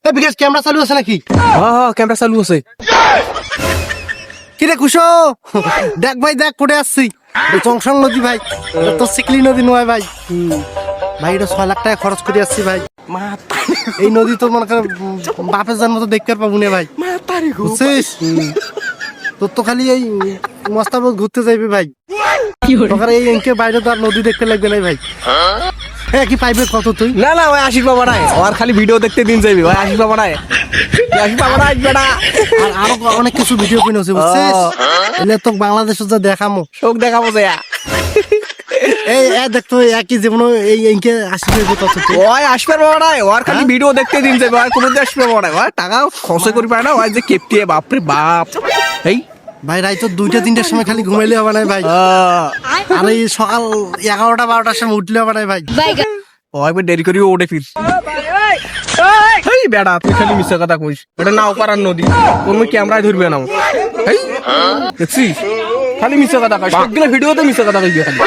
এ বিকাশ camera চালু আছে নাকি? হ্যাঁ ক্যামেরা চালু আছে। কিরে কুশো দেখ ভাই দেখ পড়ে আসছি চংসং নদী ভাই, এটা তো সিকলি নদী নয় ভাই। ভাই এটা 6 লাখ টাকা খরচ করে আসছি ভাই। এই নদী তো মনে করেন বাপের জন্ম তো দেখতে পাবো না ভাই, বুঝছিস? তোর তো খালি এই মস্তাবত ঘুরতে যাইবে ভাই, তোর এই এনকে বাইরে তো আর নদী দেখতে লাগবে না ভাই। কি পাইবে কত তুই? না না ওই আশিস বাবা নাই, আর খালি ভিডিও দেখতে দিন যাবি ওই আশিস বাবা নাই, আশিস বাবা নাই বেটা। আর আরো অনেক কিছু ভিডিও কিনেছে বুঝছিস, এলে তো বাংলাদেশে যা দেখামো শোক দেখাবো যে এই দেখতো একই যেমন এই এনকে আসবে কত তুই? ওই আসবে বাবা নাই, ওর খালি ভিডিও দেখতে দিন যাবে, ওই কোনো আসবে বাবা নাই, ওই টাকা খরচ করে পায় না, ওই যে কেপটিয়ে বাপরে বাপ। এই ভাই রাই তো 2টা-3টার সময় খালি ঘুমাইলে হবে না ভাই, আর এই সকাল 11টা-12টার সময় উঠলে হবে না ভাই। ওই দেরি করি ওঠে ফির। এই বেটা তুই খালি মিথ্যা কথা কইস, এটা নাও পারার নদী, কোন ক্যামেরায় ধরবে না। এই দেখছিস খালি মিথ্যা কথা কইস, সবগুলো ভিডিওতে মিথ্যা কথা কইবি খালি।